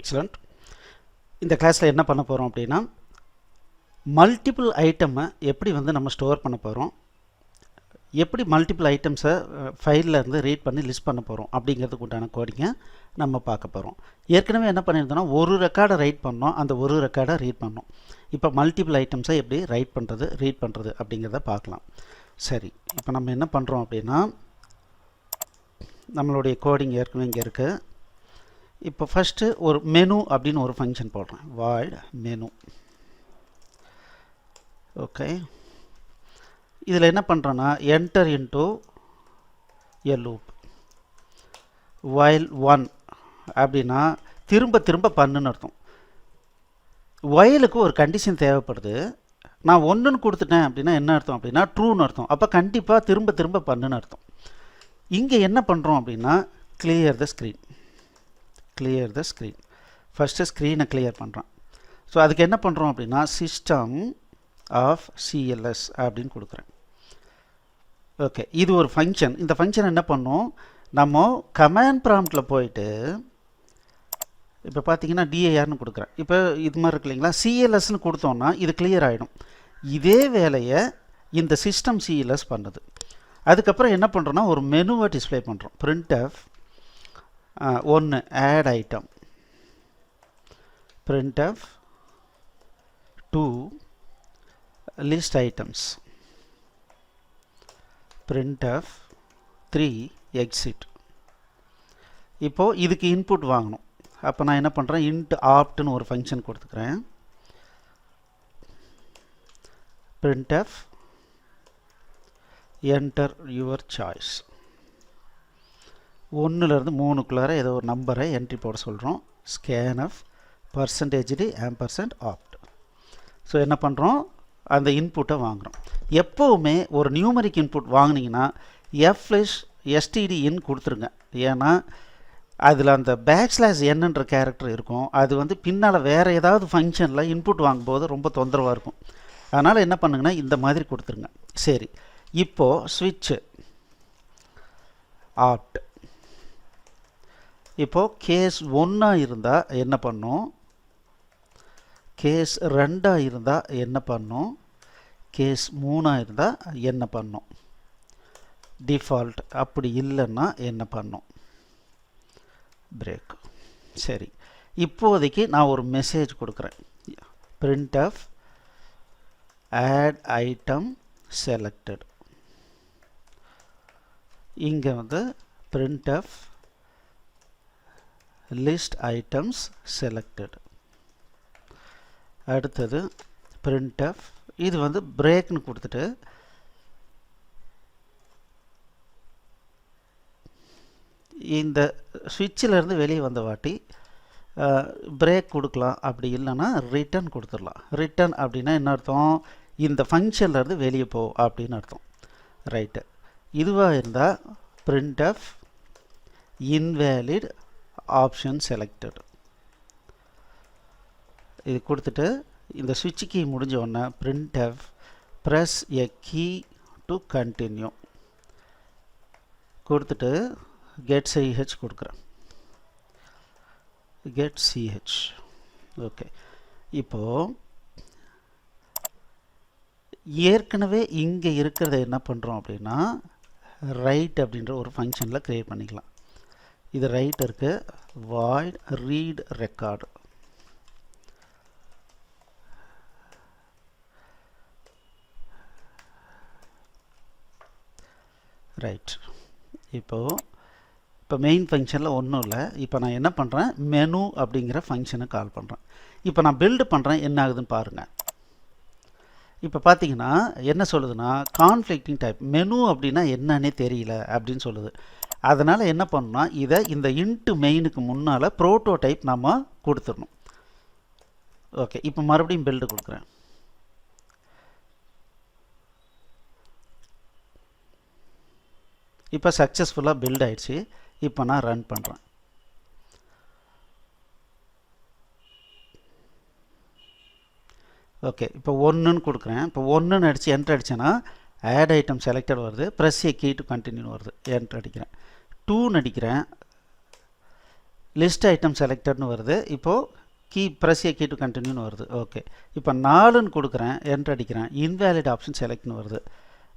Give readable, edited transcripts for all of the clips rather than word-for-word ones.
Excellent. இந்த கிளாஸில் என்ன பண்ண போகிறோம் அப்படின்னா, மல்டிபிள் ஐட்டமை எப்படி நம்ம ஸ்டோர் பண்ண போகிறோம், எப்படி மல்டிபிள் ஐட்டம்ஸை ஃபைலில் இருந்து ரீட் பண்ணி லிஸ்ட் பண்ண போகிறோம் அப்படிங்கிறதுக்கு உண்டான கோடிங்கை நம்ம பார்க்க போகிறோம். ஏற்கனவே என்ன பண்ணியிருந்தோம்னா, ஒரு ரெக்கார்டை ரைட் பண்ணோம், அந்த ஒரு ரெக்கார்டை ரீட் பண்ணோம். இப்போ மல்டிபிள் ஐட்டம்ஸை எப்படி ரைட் பண்ணுறது ரீட் பண்ணுறது அப்படிங்கிறத பார்க்கலாம். சரி, இப்போ நம்ம என்ன பண்ணுறோம் அப்படின்னா, நம்மளுடைய கோடிங் ஏற்கனவே இங்கே இருக்குது. இப்போ ஃபஸ்ட்டு ஒரு மெனு அப்படின்னு ஒரு ஃபங்க்ஷன் போடுறேன், வாய்ட் மெனு. ஓகே, இதில் என்ன பண்ணுறேன்னா, enter into a loop while 1 அப்படின்னா திரும்ப திரும்ப பண்ணுன்னு அர்த்தம். whileக்கு ஒரு கண்டிஷன் தேவைப்படுது. நான் ஒன்றுன்னு கொடுத்துட்டேன் அப்படின்னா என்ன அர்த்தம் அப்படின்னா ட்ரூன்னு அர்த்தம். அப்போ கண்டிப்பாக திரும்ப திரும்ப பண்ணுன்னு அர்த்தம். இங்கே என்ன பண்ணுறோம் அப்படின்னா, clear the screen. Clear the screen, first ஸ்க்ரீனை கிளியர் பண்ணுறேன். ஸோ அதுக்கு என்ன பண்ணுறோம் அப்படின்னா, சிஸ்டம் ஆஃப் சிஎல்எஸ் அப்படின்னு கொடுக்குறேன். ஓகே, இது ஒரு ஃபங்க்ஷன். இந்த ஃபங்க்ஷன் என்ன பண்ணும், நம்ம கமாண்ட் ப்ராம்ப்டில் போயிட்டு இப்போ பார்த்தீங்கன்னா டிஏஆர்னு கொடுக்குறேன். இப்போ இது மாதிரி இருக்கு இல்லைங்களா, சிஎல்எஸ்ன்னு கொடுத்தோன்னா இது கிளியர் ஆகிடும். இதே வேலையை இந்த சிஸ்டம் சிஎல்எஸ் பண்ணுது. அதுக்கப்புறம் என்ன பண்ணுறோன்னா, ஒரு மெனுவை டிஸ்பிளே பண்ணுறோம். printf 1 add item, printf 2 list items, printf 3 exit. இப்போது இதுக்கு இன்புட் வாங்கணும். அப்போ நான் என்ன பண்ணுறேன், int opt-னு ஒரு ஃபங்க்ஷன் கொடுத்துக்கிறேன். printf enter your choice. 1லேருந்து 3க்குள்ளார ஏதோ ஒரு நம்பரை என்ட்ரி போட சொல்கிறோம். scanf %d&opt. ஸோ என்ன பண்ணுறோம், அந்த இன்புட்டை வாங்குகிறோம். எப்போவுமே ஒரு நியூமரிக் இன்புட் வாங்கினீங்கன்னா f/stdin கொடுத்துருங்க. ஏன்னா அதில் அந்த \n என்ற கேரக்டர் இருக்கும். அது பின்னால் வேறு ஏதாவது ஃபங்க்ஷனில் இன்புட் வாங்கும்போது ரொம்ப தொந்தரவாக இருக்கும். அதனால் என்ன பண்ணுங்கன்னா, இந்த மாதிரி கொடுத்துருங்க. சரி, இப்போது ஸ்விட்ச் opt. இப்போது கேஸ் 1 இருந்தால் என்ன பண்ணும், கேஸ் 2 இருந்தால் என்ன பண்ணும், கேஸ் 3 இருந்தால் என்ன பண்ணும், டிஃபால்ட் அப்படி இல்லைன்னா என்ன பண்ணும், பிரேக். சரி, இப்போதைக்கு நான் ஒரு மெசேஜ் கொடுக்குறேன். printf add item selected. இங்கே printf list items selected. அடுத்தது printf இது பிரேக்னு கொடுத்துட்டு இந்த ஸ்விட்சிலேருந்து வெளியே வந்த வாட்டி பிரேக் கொடுக்கலாம். அப்படி இல்லைன்னா ரிட்டர்ன் கொடுத்துடலாம். ரிட்டர்ன் அப்படின்னா என்ன அர்த்தம், இந்த ஃபங்க்ஷன்லேருந்து வெளியே போ அப்படின்னு அர்த்தம். ரைட்டு, இதுவாக இருந்தால் printf invalid option selected. இது கொடுத்துட்டு இந்த ஸ்விட்ச் கீ முடிஞ்ச உடனே printf press a key to continue கொடுத்துட்டு get ch கொடுக்குறேன். get ch. ஓகே, இப்போது ஏற்கனவே இங்கே இருக்கிறத என்ன பண்ணுறோம் அப்படின்னா, ரைட் அப்படின்ற ஒரு ஃபங்க்ஷனில் க்ரியேட் பண்ணிக்கலாம். இது ரைட் இருக்குது, void read record. ரைட், இப்போ மெயின் ஃபங்க்ஷனில் ஒன்றும் இல்லை. இப்போ நான் என்ன பண்ணுறேன், மெனு அப்படிங்கிற ஃபங்க்ஷனை கால் பண்ணுறேன். இப்போ நான் பில்டு பண்ணுறேன், என்ன ஆகுதுன்னு பாருங்கள். இப்போ பார்த்தீங்கன்னா என்ன சொல்லுதுன்னா, கான்ஃப்ளிக்டிங் டைப், மெனு அப்படின்னா என்னன்னே தெரியல அப்படின்னு சொல்லுது. அதனால் என்ன பண்ணணும்னா, இதை இந்த இன்ட்டு மெயினுக்கு முன்னால் ப்ரோட்டோடைப் நம்ம கொடுத்துடணும். ஓகே, இப்போ மறுபடியும் பில்டு கொடுக்குறேன். இப்போ சக்ஸஸ்ஃபுல்லாக பில்ட் ஆயிடுச்சு. இப்போ நான் ரன் பண்ணுறேன். ஓகே, இப்போ 1ன்னு கொடுக்குறேன். இப்போ 1ன்னு அடித்து என்ட்ரு அடித்தேன்னா ஆட் ஐட்டம் செலக்டட் வருது, press a key to continue வருது, என்ட்ரு அடிக்கிறேன். 2ன்னு அடிக்கிறேன், லிஸ்ட் ஐட்டம் செலக்டட்னு வருது. இப்போது ப்ரெஸ் ஏ கீ டு கண்டினியூன்னு வருது. ஓகே, இப்போ 4ன்னு கொடுக்குறேன், என்ட்ரு அடிக்கிறேன், இன்வேலிட் ஆப்ஷன் செலக்ட்னு வருது.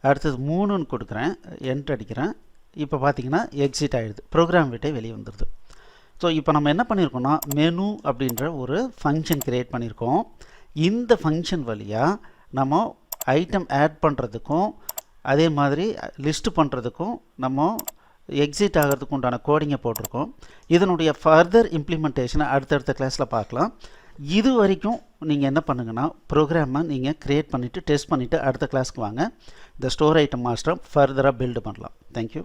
அடுத்தது 3ன்னு கொடுக்குறேன், என்ட்ரு அடிக்கிறேன். இப்போ பார்த்தீங்கன்னா எக்ஸிட் ஆகிடுது, ப்ரோக்ராம் விட்டே வெளியே வந்துடுது. ஸோ இப்போ நம்ம என்ன பண்ணியிருக்கோம்னா மெனு அப்படின்ற ஒரு ஃபங்க்ஷன் க்ரியேட் பண்ணியிருக்கோம். இந்த ஃபங்க்ஷன் வழியாக நம்ம ஐட்டம் ஆட் பண்ணுறதுக்கும் அதே மாதிரி லிஸ்ட்டு பண்ணுறதுக்கும் நம்ம எக்ஸிட் ஆகிறதுக்கு உண்டான கோடிங்கை போட்டிருக்கோம். இதனுடைய ஃபர்தர் இம்ப்ளிமெண்டேஷனை அடுத்தடுத்த கிளாஸில் பார்க்கலாம். இது வரைக்கும் நீங்கள் என்ன பண்ணுங்கன்னா ப்ரோக்ராமை நீங்கள் க்ரியேட் பண்ணிவிட்டு டெஸ்ட் பண்ணிவிட்டு அடுத்த கிளாஸ்க்கு வாங்க. இந்த ஸ்டோர் ஐட்டம் மாஸ்டரை ஃபர்தராக பில்டு பண்ணலாம். தேங்க்யூ.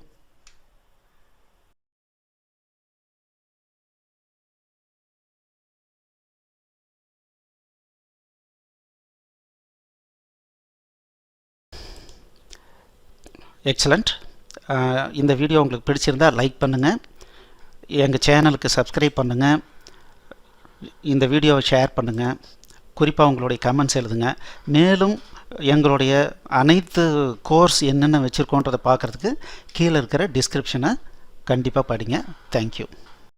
எக்ஸலண்ட். இந்த வீடியோ உங்களுக்கு பிடிச்சிருந்தால் லைக் பண்ணுங்கள், எங்கள் சேனலுக்கு சப்ஸ்கிரைப் பண்ணுங்கள், இந்த வீடியோவை ஷேர் பண்ணுங்கள், குறிப்பாக உங்களுடைய கமெண்ட்ஸ் எழுதுங்க. மேலும் எங்களுடைய அனைத்து கோர்ஸ் என்னென்ன வச்சுருக்கோன்றதை பார்க்குறதுக்கு கீழே இருக்கிற டிஸ்கிரிப்ஷனை கண்டிப்பாக படிங்க. தேங்க்யூ.